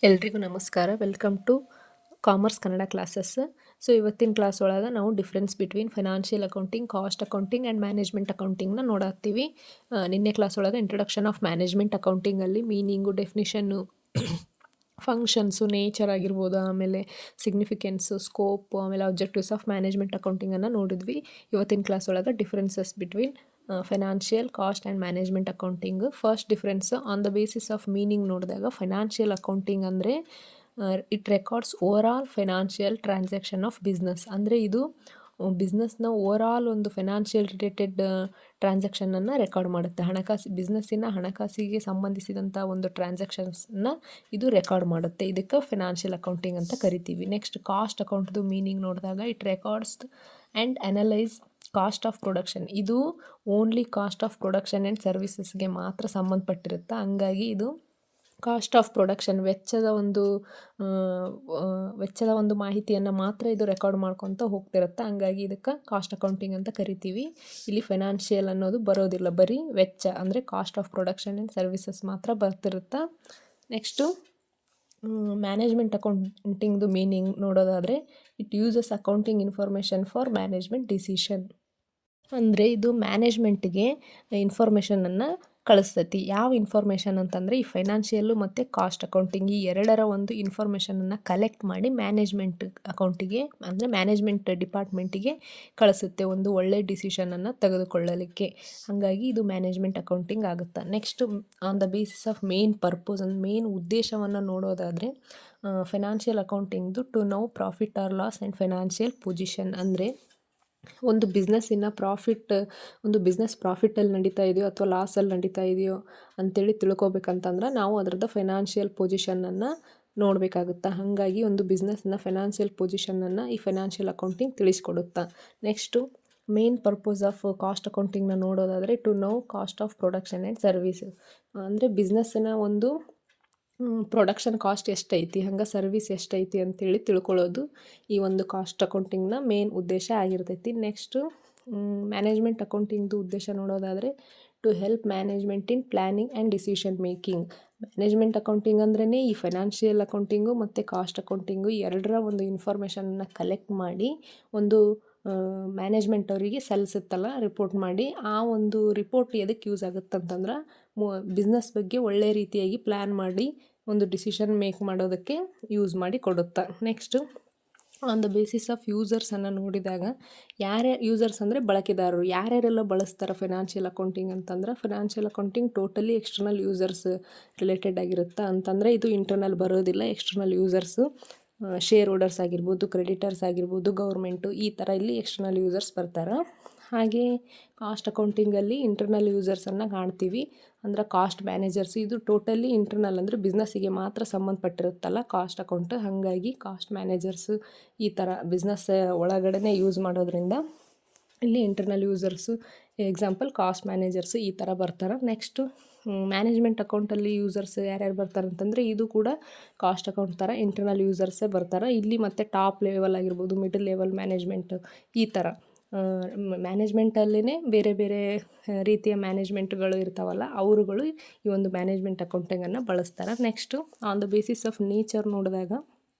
ಎಲ್ರಿಗೂ ನಮಸ್ಕಾರ. Welcome to commerce Kannada classes. So ಇವತ್ತಿನ ಕ್ಲಾಸ್ ಒಳಗೆ ನಾವು difference between financial accounting, cost accounting and management ಅಕೌಂಟಿಂಗ್ನ ನೋಡಾಕ್ತೀವಿ. ನಿನ್ನೆ ಕ್ಲಾಸ್ ಒಳಗೆ ಇಂಟ್ರೊಡಕ್ಷನ್ ಆಫ್ ಮ್ಯಾನೇಜ್ಮೆಂಟ್ ಅಕೌಂಟಿಂಗಲ್ಲಿ ಮೀನಿಂಗು, ಡೆಫಿನಿಷನ್ನು, ಫಂಕ್ಷನ್ಸು, ನೇಚರ್ ಆಗಿರ್ಬೋದು, ಆಮೇಲೆ ಸಿಗ್ನಿಫಿಕೆನ್ಸು, ಸ್ಕೋಪು, ಆಮೇಲೆ ಆಬ್ಜೆಕ್ಟಿವ್ಸ್ ಆಫ್ ಮ್ಯಾನೇಜ್ಮೆಂಟ್ ಅಕೌಂಟಿಂಗನ್ನು ನೋಡಿದ್ವಿ. ಇವತ್ತಿನ ಕ್ಲಾಸ್ ಒಳಗೆ differences between financial, cost and management accounting. First difference on the basis of meaning ನೋಡಿದಾಗ ಫೈನಾನ್ಷಿಯಲ್ ಅಕೌಂಟಿಂಗ್ ಅಂದರೆ it records over all financial transaction of business. ಅಂದರೆ ಇದು ಬಿಸ್ನೆಸ್ನ ಓವರ್ ಆಲ್ ಒಂದು ಫೈನಾನ್ಷಿಯಲ್ ರಿಲೇಟೆಡ್ ಟ್ರಾನ್ಸಾಕ್ಷನನ್ನು ರೆಕಾರ್ಡ್ ಮಾಡುತ್ತೆ. ಬಿಸ್ನೆಸ್ಸಿನ ಹಣಕಾಸಿಗೆ ಸಂಬಂಧಿಸಿದಂಥ ಒಂದು ಟ್ರಾನ್ಸಾಕ್ಷನ್ಸ್ನ ಇದು ರೆಕಾರ್ಡ್ ಮಾಡುತ್ತೆ. ಇದಕ್ಕೆ ಫೈನಾನ್ಷಿಯಲ್ ಅಕೌಂಟಿಂಗ್ ಅಂತ ಕರಿತೀವಿ. ನೆಕ್ಸ್ಟ್ ಕಾಸ್ಟ್ ಅಕೌಂಟ್ದು ಮೀನಿಂಗ್ ನೋಡಿದಾಗ it records and analyse cost of production. ಇದು only cost of production and ಸರ್ವಿಸಸ್ಗೆ ಮಾತ್ರ ಸಂಬಂಧಪಟ್ಟಿರುತ್ತೆ. ಹಂಗಾಗಿ ಇದು ಕಾಸ್ಟ್ ಆಫ್ ಪ್ರೊಡಕ್ಷನ್ ವೆಚ್ಚದ ಒಂದು ಮಾಹಿತಿಯನ್ನು ಮಾತ್ರ ಇದು ರೆಕಾರ್ಡ್ ಮಾಡ್ಕೊತ ಹೋಗ್ತಿರುತ್ತೆ. ಹಂಗಾಗಿ ಇದಕ್ಕೆ ಕಾಸ್ಟ್ ಅಕೌಂಟಿಂಗ್ ಅಂತ ಕರಿತೀವಿ. ಇಲ್ಲಿ ಫೈನಾನ್ಷಿಯಲ್ ಅನ್ನೋದು ಬರೋದಿಲ್ಲ, ಬರೀ ವೆಚ್ಚ ಅಂದರೆ cost of production and services ಮಾತ್ರ ಬರ್ತಿರುತ್ತೆ. ನೆಕ್ಸ್ಟು ಮ್ಯಾನೇಜ್ಮೆಂಟ್ ಅಕೌಂಟಿಂಗ್ದು ಮೀನಿಂಗ್ ನೋಡೋದಾದರೆ it uses accounting information for management decision. ಅಂದರೆ ಇದು ಮ್ಯಾನೇಜ್ಮೆಂಟ್ಗೆ ಇನ್ಫಾರ್ಮೇಷನನ್ನು ಕಳಿಸ್ತೈತಿ. ಯಾವ ಇನ್ಫಾರ್ಮೇಷನ್ ಅಂತಂದರೆ ಈ ಫೈನಾನ್ಷಿಯಲ್ಲು ಮತ್ತು ಕಾಸ್ಟ್ ಅಕೌಂಟಿಂಗ್ ಈ ಎರಡರ ಒಂದು ಇನ್ಫಾರ್ಮೇಷನನ್ನು ಕಲೆಕ್ಟ್ ಮಾಡಿ ಮ್ಯಾನೇಜ್ಮೆಂಟ್ ಅಕೌಂಟಿಗೆ ಅಂದರೆ ಮ್ಯಾನೇಜ್ಮೆಂಟ್ ಡಿಪಾರ್ಟ್ಮೆಂಟಿಗೆ ಕಳಿಸುತ್ತೆ ಒಂದು ಒಳ್ಳೆಯ ಡಿಸಿಷನನ್ನು ತೆಗೆದುಕೊಳ್ಳಲಿಕ್ಕೆ. ಹಾಗಾಗಿ ಇದು ಮ್ಯಾನೇಜ್ಮೆಂಟ್ ಅಕೌಂಟಿಂಗ್ ಆಗುತ್ತೆ. Next on the basis of main purpose ಅಂದರೆ ಮೇನ್ ಉದ್ದೇಶವನ್ನು ನೋಡೋದಾದರೆ ಫೈನಾನ್ಷಿಯಲ್ ಅಕೌಂಟಿಂಗ್ದು to know profit or loss and financial position. ಅಂದರೆ ಒಂದು ಬಿಸ್ನೆಸ್ ಪ್ರಾಫಿಟಲ್ಲಿ ನಡೀತಾ ಇದೆಯೋ ಅಥವಾ ಲಾಸಲ್ಲಿ ನಡೀತಾ ಇದೆಯೋ ಅಂಥೇಳಿ ತಿಳ್ಕೊಬೇಕಂತಂದ್ರೆ ನಾವು ಅದರದ್ದು ಫೈನಾನ್ಷಿಯಲ್ ಪೊಸಿಷನನ್ನು ನೋಡಬೇಕಾಗುತ್ತೆ. ಹಾಗಾಗಿ ಒಂದು ಬಿಸ್ನೆಸ್ನ ಫೈನಾನ್ಷಿಯಲ್ ಪೊಸಿಷನನ್ನು ಈ ಫೈನಾನ್ಷಿಯಲ್ ಅಕೌಂಟಿಂಗ್ ತಿಳಿಸ್ಕೊಡುತ್ತಾ. Next main purpose of cost ಅಕೌಂಟಿಂಗ್ನ ನೋಡೋದಾದರೆ to know cost of production and services. ಅಂದರೆ ಬಿಸ್ನೆಸ್ಸಿನ ಒಂದು ಪ್ರೊಡಕ್ಷನ್ ಕಾಸ್ಟ್ ಎಷ್ಟೈತಿ, ಹಂಗೆ ಸರ್ವಿಸ್ ಎಷ್ಟೈತಿ ಅಂತೇಳಿ ತಿಳ್ಕೊಳ್ಳೋದು ಈ ಒಂದು ಕಾಸ್ಟ್ ಅಕೌಂಟಿಂಗ್ನ ಮೇನ್ ಉದ್ದೇಶ ಆಗಿರ್ತೈತಿ. ನೆಕ್ಸ್ಟು ಮ್ಯಾನೇಜ್ಮೆಂಟ್ ಅಕೌಂಟಿಂಗ್ದು ಉದ್ದೇಶ ನೋಡೋದಾದರೆ to help management in planning and decision making. Management accounting ಅಂದ್ರೇ ಈ ಫೈನಾನ್ಷಿಯಲ್ ಅಕೌಂಟಿಂಗು ಮತ್ತು ಕಾಸ್ಟ್ ಅಕೌಂಟಿಂಗು ಎರಡರ ಒಂದು ಇನ್ಫಾರ್ಮೇಷನನ್ನು ಕಲೆಕ್ಟ್ ಮಾಡಿ ಒಂದು ಮ್ಯಾನೇಜ್ಮೆಂಟ್ ಅವರಿಗೆ ಸಲ್ಲಿಸುತ್ತಲ್ಲ ರಿಪೋರ್ಟ್ ಮಾಡಿ. ಆ ಒಂದು ರಿಪೋರ್ಟ್ ಎದಕ್ಕೆ ಯೂಸ್ ಆಗುತ್ತಂತಂದ್ರೆ ಬಿಸ್ನೆಸ್ ಬಗ್ಗೆ ಒಳ್ಳೆ ರೀತಿಯಾಗಿ ಪ್ಲ್ಯಾನ್ ಮಾಡಿ ಒಂದು ಡಿಸಿಷನ್ ಮೇಕ್ ಮಾಡೋದಕ್ಕೆ ಯೂಸ್ ಮಾಡಿ ಕೊಡುತ್ತಾ. Next on the basis of ಯೂಸರ್ಸನ್ನು ನೋಡಿದಾಗ ಯೂಸರ್ಸ್ ಅಂದರೆ ಬಳಕೆದಾರರು ಯಾರ್ಯಾರೆಲ್ಲ ಬಳಸ್ತಾರೆ ಫೈನಾನ್ಷಿಯಲ್ ಅಕೌಂಟಿಂಗ್ ಅಂತಂದ್ರೆ financial accounting totally external users related ಆಗಿರುತ್ತೆ. ಅಂತಂದರೆ ಇದು ಇಂಟರ್ನಲ್ ಬರೋದಿಲ್ಲ. ಎಕ್ಸ್ಟರ್ನಲ್ ಯೂಸರ್ಸು ಶೇರ್ ಹೋಲ್ಡರ್ಸ್ ಆಗಿರ್ಬೋದು, ಕ್ರೆಡಿಟರ್ಸ್ ಆಗಿರ್ಬೋದು, ಗೌರ್ಮೆಂಟು, ಈ ಥರ ಇಲ್ಲಿ ಎಕ್ಸ್ಟರ್ನಲ್ ಯೂಸರ್ಸ್ ಬರ್ತಾರೆ. ಹಾಗೆ ಕಾಸ್ಟ್ ಅಕೌಂಟಿಂಗಲ್ಲಿ ಇಂಟರ್ನಲ್ ಯೂಸರ್ಸನ್ನು ಕಾಣ್ತೀವಿ. ಅಂದರೆ ಕಾಸ್ಟ್ ಮ್ಯಾನೇಜರ್ಸ್. ಇದು ಟೋಟಲಿ ಇಂಟರ್ನಲ್ ಅಂದರೆ ಬಿಸ್ನೆಸ್ಸಿಗೆ ಮಾತ್ರ ಸಂಬಂಧಪಟ್ಟಿರುತ್ತಲ್ಲ ಕಾಸ್ಟ್ ಅಕೌಂಟ್. ಹಾಗಾಗಿ ಕಾಸ್ಟ್ ಮ್ಯಾನೇಜರ್ಸು ಈ ಥರ ಬಿಸ್ನೆಸ್ ಒಳಗಡೆ ಯೂಸ್ ಮಾಡೋದ್ರಿಂದ ಇಲ್ಲಿ internal users example cost managers ಈ ಥರ ಬರ್ತಾರೆ. ನೆಕ್ಸ್ಟು ಮ್ಯಾನೇಜ್ಮೆಂಟ್ ಅಕೌಂಟಲ್ಲಿ ಯೂಸರ್ಸ್ ಯಾರ್ಯಾರು ಬರ್ತಾರೆ ಅಂತಂದರೆ ಇದು ಕೂಡ ಕಾಸ್ಟ್ ಅಕೌಂಟ್ ಥರ ಇಂಟರ್ನಲ್ ಯೂಸರ್ಸೇ ಬರ್ತಾರೆ. ಇಲ್ಲಿ ಮತ್ತು ಟಾಪ್ ಲೆವೆಲ್ ಆಗಿರ್ಬೋದು, ಮಿಡಲ್ ಲೆವೆಲ್ ಮ್ಯಾನೇಜ್ಮೆಂಟ್, ಈ ಥರ ಮ್ಯಾನೇಜ್ಮೆಂಟಲ್ಲೇ ಬೇರೆ ಬೇರೆ ರೀತಿಯ ಮ್ಯಾನೇಜ್ಮೆಂಟ್ಗಳು ಇರ್ತಾವಲ್ಲ ಅವರುಗಳು ಈ ಒಂದು ಮ್ಯಾನೇಜ್ಮೆಂಟ್ ಅಕೌಂಟಿಂಗನ್ನು ಬಳಸ್ತಾರೆ. Next on the basis of nature ನೋಡಿದಾಗ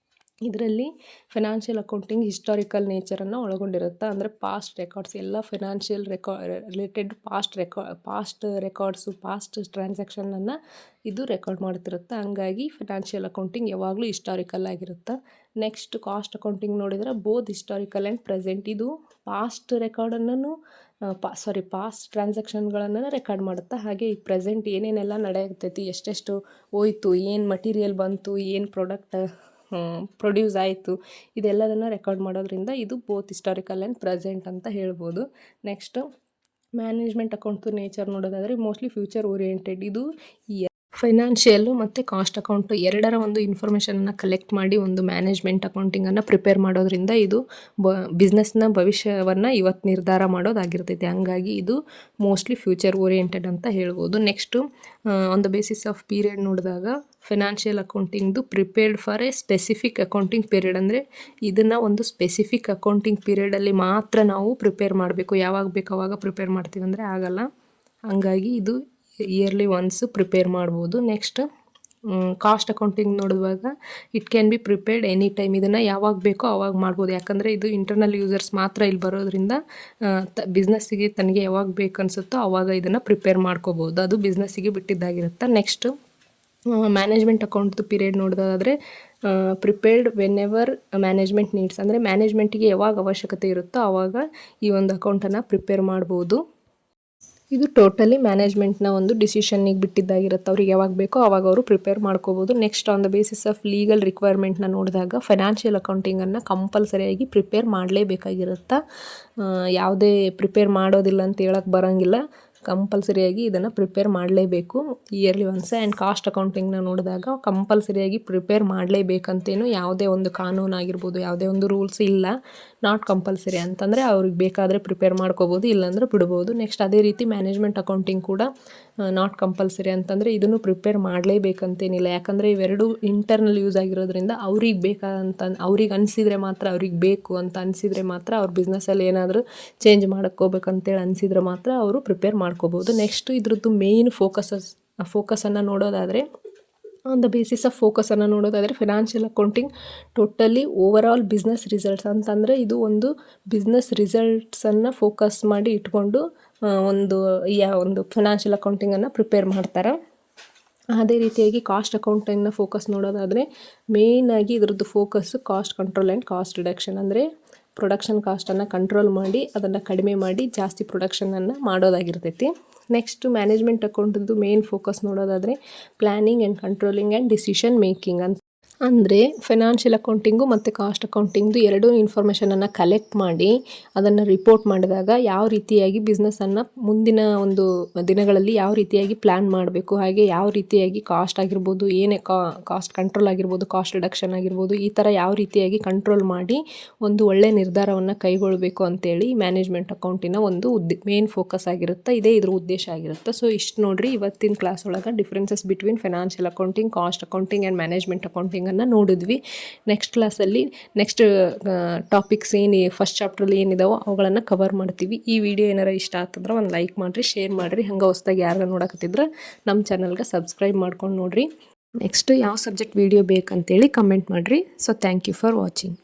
ಇದರಲ್ಲಿ ಫೈನಾನ್ಷಿಯಲ್ ಅಕೌಂಟಿಂಗ್ ಹಿಸ್ಟಾರಿಕಲ್ ನೇಚರನ್ನು ಒಳಗೊಂಡಿರುತ್ತೆ. ಅಂದರೆ ಪಾಸ್ಟ್ ರೆಕಾರ್ಡ್ಸ್ ಎಲ್ಲ financial related past records, past ಟ್ರಾನ್ಸಾಕ್ಷನನ್ನು ಇದು ರೆಕಾರ್ಡ್ ಮಾಡ್ತಿರುತ್ತೆ. ಹಂಗಾಗಿ ಫೈನಾನ್ಷಿಯಲ್ ಅಕೌಂಟಿಂಗ್ ಯಾವಾಗಲೂ ಹಿಸ್ಟಾರಿಕಲ್ ಆಗಿರುತ್ತೆ. ನೆಕ್ಸ್ಟ್ ಕಾಸ್ಟ್ ಅಕೌಂಟಿಂಗ್ ನೋಡಿದರೆ ಬೋತ್ ಹಿಸ್ಟಾರಿಕಲ್ ಆ್ಯಂಡ್ ಪ್ರೆಸೆಂಟ್. ಇದು ಪಾಸ್ಟ್ ರೆಕಾರ್ಡನ್ನು ಪಾಸ್ಟ್ ಟ್ರಾನ್ಸಾಕ್ಷನ್ಗಳನ್ನು ರೆಕಾರ್ಡ್ ಮಾಡುತ್ತೆ. ಹಾಗೆ ಈ ಪ್ರೆಸೆಂಟ್ ಏನೇನೆಲ್ಲ ನಡೆಯುತ್ತೈತಿ, ಎಷ್ಟೆಷ್ಟು ಹೋಯ್ತು, ಏನು ಮಟೀರಿಯಲ್ ಬಂತು, ಏನು ಪ್ರಾಡಕ್ಟ್ ಪ್ರೊಡ್ಯೂಸ್ ಆಯಿತು, ಇದೆಲ್ಲದನ್ನು ರೆಕಾರ್ಡ್ ಮಾಡೋದ್ರಿಂದ ಇದು ಬೋತ್ ಹಿಸ್ಟಾರಿಕಲ್ ಆ್ಯಂಡ್ ಪ್ರೆಸೆಂಟ್ ಅಂತ ಹೇಳ್ಬೋದು. ನೆಕ್ಸ್ಟು ಮ್ಯಾನೇಜ್ಮೆಂಟ್ ಅಕೌಂಟ್ದು ನೇಚರ್ ನೋಡೋದಾದರೆ ಮೋಸ್ಟ್ಲಿ ಫ್ಯೂಚರ್ ಓರಿಯೆಂಟೆಡ್. ಇದು ಫೈನಾನ್ಷಿಯಲ್ಲು ಮತ್ತು ಕಾಸ್ಟ್ ಅಕೌಂಟು ಎರಡರ ಒಂದು ಇನ್ಫಾರ್ಮೇಷನನ್ನು ಕಲೆಕ್ಟ್ ಮಾಡಿ ಒಂದು ಮ್ಯಾನೇಜ್ಮೆಂಟ್ ಅಕೌಂಟಿಂಗನ್ನು ಪ್ರಿಪೇರ್ ಮಾಡೋದ್ರಿಂದ ಇದು ಬಿಸ್ನೆಸ್ನ ಭವಿಷ್ಯವನ್ನು ಇವತ್ತು ನಿರ್ಧಾರ ಮಾಡೋದಾಗಿರ್ತೈತಿ. ಹಂಗಾಗಿ ಇದು ಮೋಸ್ಟ್ಲಿ ಫ್ಯೂಚರ್ ಓರಿಯೆಂಟೆಡ್ ಅಂತ ಹೇಳ್ಬೋದು. Next on the basis of period ನೋಡಿದಾಗ ಫೈನಾನ್ಷಿಯಲ್ ಅಕೌಂಟಿಂಗ್ದು prepared for a specific accounting period. ಅಂದರೆ ಇದನ್ನು ಒಂದು ಸ್ಪೆಸಿಫಿಕ್ ಅಕೌಂಟಿಂಗ್ ಪೀರಿಯಡಲ್ಲಿ ಮಾತ್ರ ನಾವು ಪ್ರಿಪೇರ್ ಮಾಡಬೇಕು. ಯಾವಾಗ ಬೇಕು ಅವಾಗ ಪ್ರಿಪೇರ್ ಮಾಡ್ತೀವಿ ಅಂದರೆ ಆಗಲ್ಲ. ಹಂಗಾಗಿ ಇದು ಇಯರ್ಲಿ ಒನ್ಸ್ ಪ್ರಿಪೇರ್ ಮಾಡ್ಬೋದು. ನೆಕ್ಸ್ಟ್ ಕಾಸ್ಟ್ ಅಕೌಂಟಿಂಗ್ ನೋಡುವಾಗ it can be prepared any time. ಇದನ್ನು ಯಾವಾಗ ಬೇಕೋ ಆವಾಗ ಮಾಡ್ಬೋದು. ಯಾಕಂದರೆ ಇದು ಇಂಟರ್ನಲ್ ಯೂಸರ್ಸ್ ಮಾತ್ರ ಇಲ್ಲಿ ಬರೋದ್ರಿಂದ ಬಿಸ್ನೆಸ್ಸಿಗೆ ತನಗೆ ಯಾವಾಗ ಬೇಕು ಅನಿಸುತ್ತೋ ಆವಾಗ ಇದನ್ನು ಪ್ರಿಪೇರ್ ಮಾಡ್ಕೋಬೋದು. ಅದು ಬಿಸ್ನೆಸ್ಸಿಗೆ ಬಿಟ್ಟಿದ್ದಾಗಿರುತ್ತೆ. ನೆಕ್ಸ್ಟು ಮ್ಯಾನೇಜ್ಮೆಂಟ್ ಅಕೌಂಟ್ದು ಪೀರಿಯಡ್ ನೋಡೋದಾದರೆ prepared when ever management needs, ಅಂದರೆ ಮ್ಯಾನೇಜ್ಮೆಂಟಿಗೆ ಯಾವಾಗ ಅವಶ್ಯಕತೆ ಇರುತ್ತೋ ಆವಾಗ ಈ ಒಂದು ಅಕೌಂಟನ್ನು ಪ್ರಿಪೇರ್ ಮಾಡ್ಬೋದು. ಇದು ಟೋಟಲಿ ಮ್ಯಾನೇಜ್ಮೆಂಟ್ನ ಒಂದು ಡಿಸಿಷನ್ನಿಗೆ ಬಿಟ್ಟಿದ್ದಾಗಿರುತ್ತೆ. ಅವ್ರಿಗೆ ಯಾವಾಗ ಬೇಕೋ ಆವಾಗ ಅವರು ಪ್ರಿಪೇರ್ ಮಾಡ್ಕೋಬೋದು. Next on the basis of legal ರಿಕ್ವೈರ್ಮೆಂಟ್ನ ನೋಡಿದಾಗ ಫೈನಾನ್ಷಿಯಲ್ ಅಕೌಂಟಿಂಗನ್ನು ಕಂಪಲ್ಸರಿಯಾಗಿ ಪ್ರಿಪೇರ್ ಮಾಡಲೇಬೇಕಾಗಿರುತ್ತೆ. ಯಾವುದೇ ಪ್ರಿಪೇರ್ ಮಾಡೋದಿಲ್ಲ ಅಂತ ಹೇಳಕ್ಕೆ ಬರೋಂಗಿಲ್ಲ. ಕಂಪಲ್ಸರಿಯಾಗಿ ಇದನ್ನು ಪ್ರಿಪೇರ್ ಮಾಡಲೇಬೇಕು ಇಯರ್ಲಿ ಒನ್ಸ್. ಆ್ಯಂಡ್ ಕಾಸ್ಟ್ ಅಕೌಂಟಿಂಗ್ನ ನೋಡಿದಾಗ ಕಂಪಲ್ಸರಿಯಾಗಿ ಪ್ರಿಪೇರ್ ಮಾಡಲೇಬೇಕಂತೇನು ಯಾವುದೇ ಒಂದು ಕಾನೂನು ಆಗಿರ್ಬೋದು, ಯಾವುದೇ ಒಂದು ರೂಲ್ಸ್ ಇಲ್ಲ. ನಾಟ್ ಕಂಪಲ್ಸರಿ ಅಂತಂದರೆ ಅವ್ರಿಗೆ ಬೇಕಾದರೆ ಪ್ರಿಪೇರ್ ಮಾಡ್ಕೋಬೋದು, ಇಲ್ಲಾಂದ್ರೆ ಬಿಡ್ಬೋದು. ನೆಕ್ಸ್ಟ್ ಅದೇ ರೀತಿ ಮ್ಯಾನೇಜ್ಮೆಂಟ್ ಅಕೌಂಟಿಂಗ್ ಕೂಡ ನಾಟ್ ಕಂಪಲ್ಸರಿ ಅಂತಂದರೆ ಇದನ್ನು ಪ್ರಿಪೇರ್ ಮಾಡಲೇಬೇಕಂತೇನಿಲ್ಲ. ಯಾಕಂದರೆ ಇವೆರಡು ಇಂಟರ್ನಲ್ ಯೂಸ್ ಆಗಿರೋದ್ರಿಂದ ಅವ್ರಿಗೆ ಬೇಕಾದಂತ ಅವ್ರಿಗೆ ಅನಿಸಿದರೆ ಮಾತ್ರ, ಅವ್ರಿಗೆ ಬೇಕು ಅಂತ ಅನಿಸಿದರೆ ಮಾತ್ರ, ಅವ್ರ ಬಿಸ್ನೆಸ್ಸಲ್ಲಿ ಏನಾದರೂ ಚೇಂಜ್ ಮಾಡೋಕ್ಕೋಗ್ಬೇಕಂತೇಳಿ ಅನಿಸಿದರೆ ಮಾತ್ರ ಅವರು ಪ್ರಿಪೇರ್ ಮಾಡ್ಕೋಬೋದು. ನೆಕ್ಸ್ಟು ಇದ್ರದ್ದು ಮೇಯ್ನ್ ಫೋಕಸನ್ನು ನೋಡೋದಾದರೆ ಆನ್ ದ ಬೇಸಿಸ್ ಆಫ್ ಫೋಕಸನ್ನು ನೋಡೋದಾದರೆ financial accounting totally over all business results ಅಂತಂದರೆ ಇದು ಒಂದು ಬಿಸ್ನೆಸ್ ರಿಸಲ್ಟ್ಸನ್ನು ಫೋಕಸ್ ಮಾಡಿ ಇಟ್ಕೊಂಡು ಒಂದು ಫೈನಾನ್ಷಿಯಲ್ ಅಕೌಂಟಿಂಗನ್ನು ಪ್ರಿಪೇರ್ ಮಾಡ್ತಾರೆ. ಅದೇ ರೀತಿಯಾಗಿ ಕಾಸ್ಟ್ ಅಕೌಂಟಿಂಗ್ನ ಫೋಕಸ್ ನೋಡೋದಾದರೆ ಮೇಯ್ನಾಗಿ ಇದ್ರದ್ದು focus cost control and cost reduction, ಅಂದರೆ ಪ್ರೊಡಕ್ಷನ್ ಕಾಸ್ಟನ್ನು ಕಂಟ್ರೋಲ್ ಮಾಡಿ ಅದನ್ನು ಕಡಿಮೆ ಮಾಡಿ ಜಾಸ್ತಿ ಪ್ರೊಡಕ್ಷನನ್ನು ಮಾಡೋದಾಗಿರ್ತೈತಿ. ನೆಕ್ಸ್ಟ್ ಮ್ಯಾನೇಜ್ಮೆಂಟ್ ಅಕೌಂಟದ್ದು ಮೇನ್ ಫೋಕಸ್ ನೋಡೋದಾದರೆ planning and controlling and decision making ಅಂತ. ಅಂದರೆ ಫೈನಾನ್ಷಿಯಲ್ ಅಕೌಂಟಿಂಗು ಮತ್ತು ಕಾಸ್ಟ್ ಅಕೌಂಟಿಂಗ್ದು ಎರಡೂ ಇನ್ಫಾರ್ಮೇಷನನ್ನು ಕಲೆಕ್ಟ್ ಮಾಡಿ ಅದನ್ನು ರಿಪೋರ್ಟ್ ಮಾಡಿದಾಗ ಯಾವ ರೀತಿಯಾಗಿ ಬಿಸ್ನೆಸ್ಸನ್ನು ಮುಂದಿನ ಒಂದು ದಿನಗಳಲ್ಲಿ ಯಾವ ರೀತಿಯಾಗಿ ಪ್ಲ್ಯಾನ್ ಮಾಡಬೇಕು, ಹಾಗೆ ಯಾವ ರೀತಿಯಾಗಿ ಕಾಸ್ಟ್ ಆಗಿರ್ಬೋದು, ಏನೇ ಕಾಸ್ಟ್ ಕಂಟ್ರೋಲ್ ಆಗಿರ್ಬೋದು, ಕಾಸ್ಟ್ ರಿಡಕ್ಷನ್ ಆಗಿರ್ಬೋದು, ಈ ಥರ ಯಾವ ರೀತಿಯಾಗಿ ಕಂಟ್ರೋಲ್ ಮಾಡಿ ಒಂದು ಒಳ್ಳೆಯ ನಿರ್ಧಾರವನ್ನು ಕೈಗೊಳ್ಳಬೇಕು ಅಂತೇಳಿ ಮ್ಯಾನೇಜ್ಮೆಂಟ್ ಅಕೌಂಟಿನ ಒಂದು ಮೇನ್ ಫೋಕಸ್ ಆಗಿರುತ್ತೆ. ಇದೇ ಇದ್ರ ಉದ್ದೇಶ ಆಗಿರುತ್ತೆ. ಸೊ ಇಷ್ಟು ನೋಡ್ರಿ ಇವತ್ತಿನ ಕ್ಲಾಸ್ ಒಳಗೆ differences between financial accounting, cost accounting and management accounting ನೋಡಿದ್ವಿ. ನೆಕ್ಸ್ಟ್ ಕ್ಲಾಸಲ್ಲಿ ನೆಕ್ಸ್ಟ್ ಟಾಪಿಕ್ಸ್ ಫಸ್ಟ್ ಚಾಪ್ಟ್ರಲ್ಲಿ ಏನಿದಾವೋ ಅವುಗಳನ್ನು ಕವರ್ ಮಾಡ್ತೀವಿ. ಈ ವಿಡಿಯೋ ಏನಾರ ಇಷ್ಟ ಆಗ್ತಂದ್ರೆ ಒಂದು ಲೈಕ್ ಮಾಡಿರಿ, ಶೇರ್ ಮಾಡಿರಿ. ಹಂಗೆ ಹೊಸ್ದಾಗಿ ಯಾರು ನೋಡಕತ್ತಿದ್ರೆ ನಮ್ಮ ಚಾನಲ್ಗೆ ಸಬ್ಸ್ಕ್ರೈಬ್ ಮಾಡ್ಕೊಂಡು ನೋಡಿರಿ. ನೆಕ್ಸ್ಟ್ ಯಾವ ಸಬ್ಜೆಕ್ಟ್ ವಿಡಿಯೋ ಬೇಕಂತೇಳಿ ಕಮೆಂಟ್ ಮಾಡಿರಿ. So thank you for watching.